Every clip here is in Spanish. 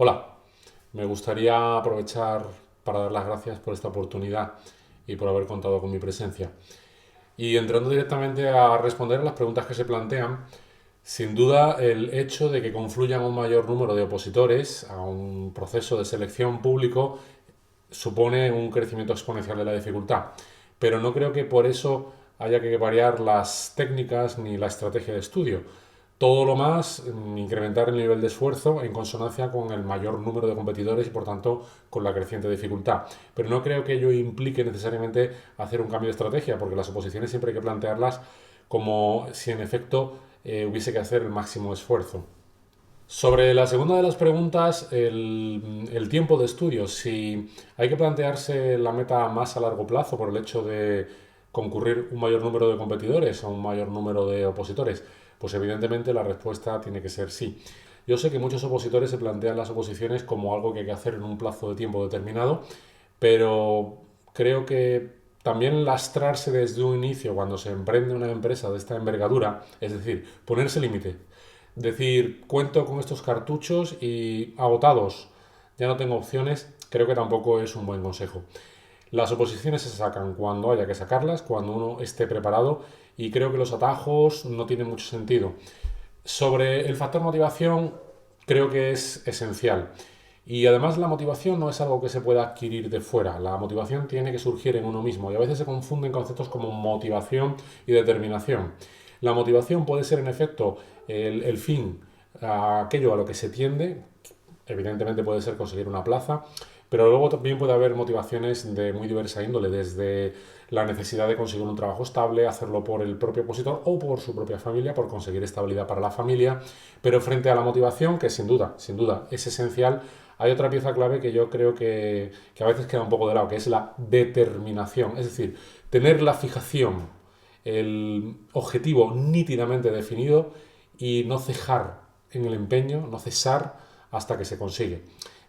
Hola, me gustaría aprovechar para dar las gracias por esta oportunidad y por haber contado con mi presencia. Y entrando directamente a responder a las preguntas que se plantean, sin duda el hecho de que confluyan un mayor número de opositores a un proceso de selección público supone un crecimiento exponencial de la dificultad. Pero no creo que por eso haya que variar las técnicas ni la estrategia de estudio. Todo lo más, incrementar el nivel de esfuerzo en consonancia con el mayor número de competidores y por tanto con la creciente dificultad. Pero no creo que ello implique necesariamente hacer un cambio de estrategia, porque las oposiciones siempre hay que plantearlas como si en efecto hubiese que hacer el máximo esfuerzo. Sobre la segunda de las preguntas, el tiempo de estudio, si hay que plantearse la meta más a largo plazo por el hecho de concurrir un mayor número de competidores o un mayor número de opositores, pues evidentemente la respuesta tiene que ser sí. Yo sé que muchos opositores se plantean las oposiciones como algo que hay que hacer en un plazo de tiempo determinado, pero creo que también lastrarse desde un inicio cuando se emprende una empresa de esta envergadura, es decir, ponerse límite, decir, cuento con estos cartuchos y agotados, ya no tengo opciones, creo que tampoco es un buen consejo. Las oposiciones se sacan cuando haya que sacarlas, cuando uno esté preparado y creo que los atajos no tienen mucho sentido. Sobre el factor motivación, creo que es esencial. Y además la motivación no es algo que se pueda adquirir de fuera, la motivación tiene que surgir en uno mismo y a veces se confunden conceptos como motivación y determinación. La motivación puede ser en efecto el fin, aquello a lo que se tiende, evidentemente puede ser conseguir una plaza, pero luego también puede haber motivaciones de muy diversa índole, desde la necesidad de conseguir un trabajo estable, hacerlo por el propio opositor o por su propia familia, por conseguir estabilidad para la familia. Pero frente a la motivación, que sin duda es esencial, hay otra pieza clave que yo creo que a veces queda un poco de lado, que es la determinación. Es decir, tener la fijación, el objetivo nítidamente definido y no cejar en el empeño, no cesar hasta que se consigue.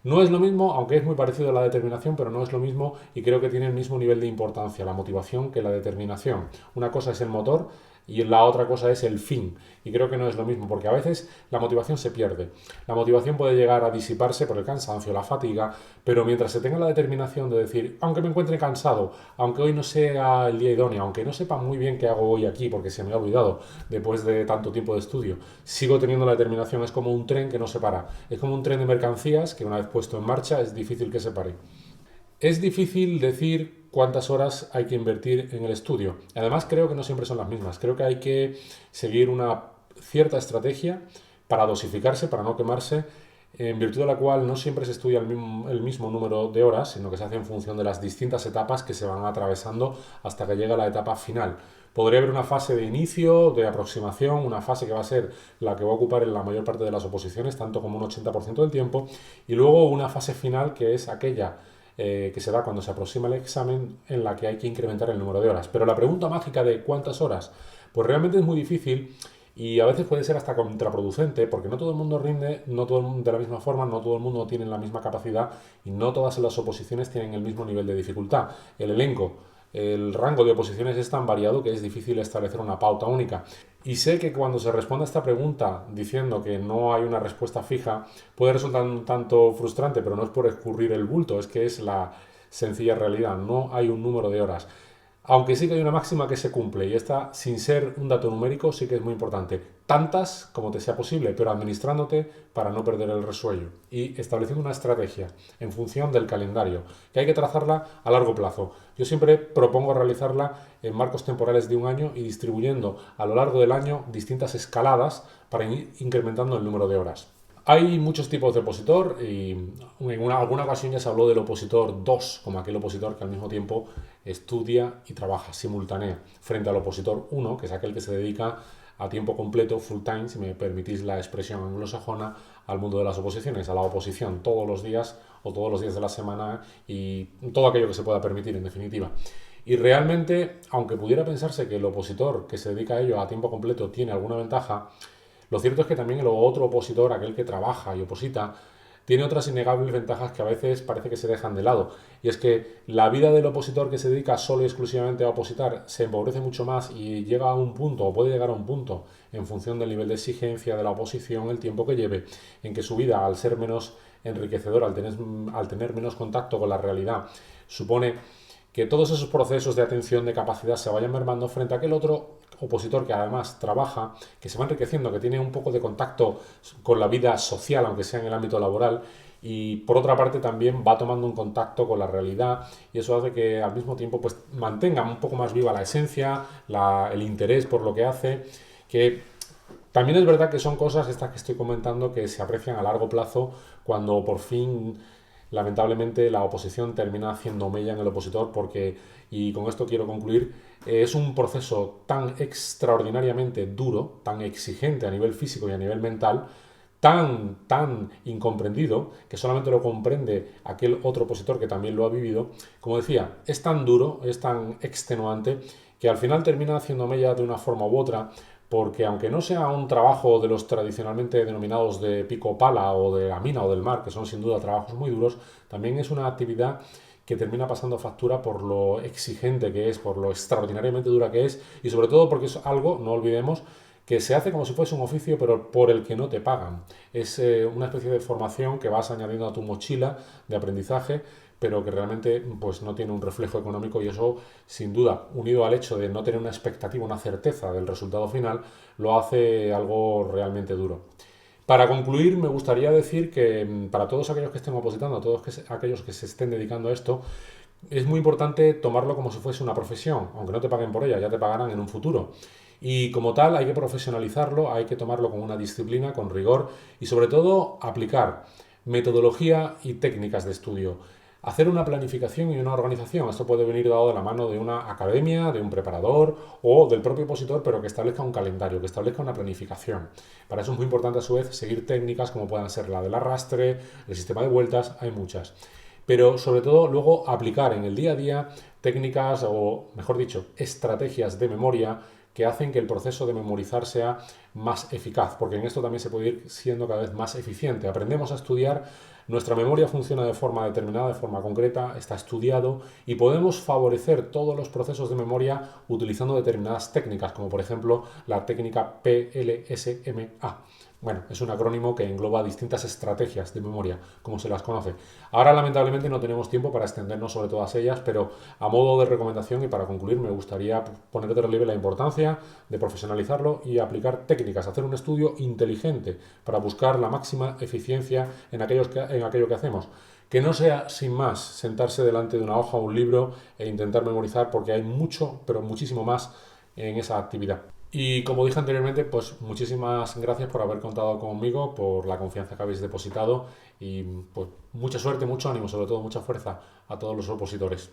No es lo mismo, aunque es muy parecido a la determinación, pero no es lo mismo y creo que tiene el mismo nivel de importancia la motivación que la determinación. Una cosa es el motor y la otra cosa es el fin. Y creo que no es lo mismo, porque a veces la motivación se pierde. La motivación puede llegar a disiparse por el cansancio, la fatiga, pero mientras se tenga la determinación de decir, aunque me encuentre cansado, aunque hoy no sea el día idóneo, aunque no sepa muy bien qué hago hoy aquí porque se me ha olvidado después de tanto tiempo de estudio, sigo teniendo la determinación. Es como un tren que no se para. Es como un tren de mercancías que una vez puesto en marcha es difícil que se pare. Es difícil decir cuántas horas hay que invertir en el estudio. Además, creo que no siempre son las mismas. Creo que hay que seguir una cierta estrategia para dosificarse, para no quemarse, en virtud de la cual no siempre se estudia el mismo número de horas, sino que se hace en función de las distintas etapas que se van atravesando hasta que llega la etapa final. Podría haber una fase de inicio, de aproximación, una fase que va a ser la que va a ocupar en la mayor parte de las oposiciones, tanto como un 80% del tiempo, y luego una fase final que es aquella que se da cuando se aproxima el examen, en la que hay que incrementar el número de horas. Pero la pregunta mágica de cuántas horas, pues realmente es muy difícil y a veces puede ser hasta contraproducente, porque no todo el mundo rinde, no todo el mundo de la misma forma, no todo el mundo tiene la misma capacidad y no todas las oposiciones tienen el mismo nivel de dificultad. El elenco, el rango de oposiciones es tan variado que es difícil establecer una pauta única. Y sé que cuando se responde a esta pregunta diciendo que no hay una respuesta fija, puede resultar un tanto frustrante, pero no es por escurrir el bulto, es que es la sencilla realidad. No hay un número de horas. Aunque sí que hay una máxima que se cumple, y esta, sin ser un dato numérico, sí que es muy importante. Tantas como te sea posible, pero administrándote para no perder el resuello. Y estableciendo una estrategia en función del calendario, que hay que trazarla a largo plazo. Yo siempre propongo realizarla en marcos temporales de un año y distribuyendo a lo largo del año distintas escaladas para ir incrementando el número de horas. Hay muchos tipos de opositor y en alguna ocasión ya se habló del opositor 2 como aquel opositor que al mismo tiempo estudia y trabaja, simultánea, frente al opositor 1 que es aquel que se dedica a tiempo completo, full time, si me permitís la expresión anglosajona, al mundo de las oposiciones, a la oposición todos los días o todos los días de la semana y todo aquello que se pueda permitir, en definitiva. Y realmente, aunque pudiera pensarse que el opositor que se dedica a ello a tiempo completo tiene alguna ventaja, lo cierto es que también el otro opositor, aquel que trabaja y oposita, tiene otras innegables ventajas que a veces parece que se dejan de lado. Y es que la vida del opositor que se dedica solo y exclusivamente a opositar se empobrece mucho más y llega a un punto, o puede llegar a un punto, en función del nivel de exigencia de la oposición, el tiempo que lleve, en que su vida, al ser menos enriquecedora, al tener menos contacto con la realidad, supone que todos esos procesos de atención, de capacidad se vayan mermando frente a aquel otro opositor que además trabaja, que se va enriqueciendo, que tiene un poco de contacto con la vida social, aunque sea en el ámbito laboral, y por otra parte también va tomando un contacto con la realidad y eso hace que al mismo tiempo pues mantenga un poco más viva la esencia, el interés por lo que hace, que también es verdad que son cosas estas que estoy comentando que se aprecian a largo plazo cuando por fin, lamentablemente, la oposición termina haciendo mella en el opositor porque, y con esto quiero concluir, es un proceso tan extraordinariamente duro, tan exigente a nivel físico y a nivel mental, tan incomprendido, que solamente lo comprende aquel otro opositor que también lo ha vivido. Como decía, es tan duro, es tan extenuante, que al final termina haciendo mella de una forma u otra, porque aunque no sea un trabajo de los tradicionalmente denominados de pico pala o de la mina o del mar, que son sin duda trabajos muy duros, también es una actividad que termina pasando factura por lo exigente que es, por lo extraordinariamente dura que es y sobre todo porque es algo, no olvidemos, que se hace como si fuese un oficio, pero por el que no te pagan. Es una especie de formación que vas añadiendo a tu mochila de aprendizaje, pero que realmente pues, no tiene un reflejo económico y eso, sin duda, unido al hecho de no tener una expectativa, una certeza del resultado final, lo hace algo realmente duro. Para concluir, me gustaría decir que para todos aquellos que estén opositando, a todos aquellos que se estén dedicando a esto, es muy importante tomarlo como si fuese una profesión, aunque no te paguen por ella, ya te pagarán en un futuro. Y como tal hay que profesionalizarlo, hay que tomarlo con una disciplina, con rigor y sobre todo aplicar metodología y técnicas de estudio. Hacer una planificación y una organización. Esto puede venir dado de la mano de una academia, de un preparador o del propio opositor, pero que establezca un calendario, que establezca una planificación. Para eso es muy importante a su vez seguir técnicas como puedan ser la del arrastre, el sistema de vueltas, hay muchas. Pero sobre todo luego aplicar en el día a día técnicas o, mejor dicho, estrategias de memoria que hacen que el proceso de memorizar sea más eficaz, porque en esto también se puede ir siendo cada vez más eficiente. Aprendemos a estudiar, nuestra memoria funciona de forma determinada, de forma concreta, está estudiado y podemos favorecer todos los procesos de memoria utilizando determinadas técnicas, como por ejemplo la técnica PLSMA. Bueno, es un acrónimo que engloba distintas estrategias de memoria, como se las conoce. Ahora, lamentablemente, no tenemos tiempo para extendernos sobre todas ellas, pero a modo de recomendación y para concluir, me gustaría poner de relieve la importancia de profesionalizarlo y aplicar técnicas, hacer un estudio inteligente para buscar la máxima eficiencia en aquello que hacemos. Que no sea, sin más, sentarse delante de una hoja o un libro e intentar memorizar, porque hay mucho, pero muchísimo más en esa actividad. Y como dije anteriormente, pues muchísimas gracias por haber contado conmigo, por la confianza que habéis depositado y pues mucha suerte, mucho ánimo, sobre todo mucha fuerza a todos los opositores.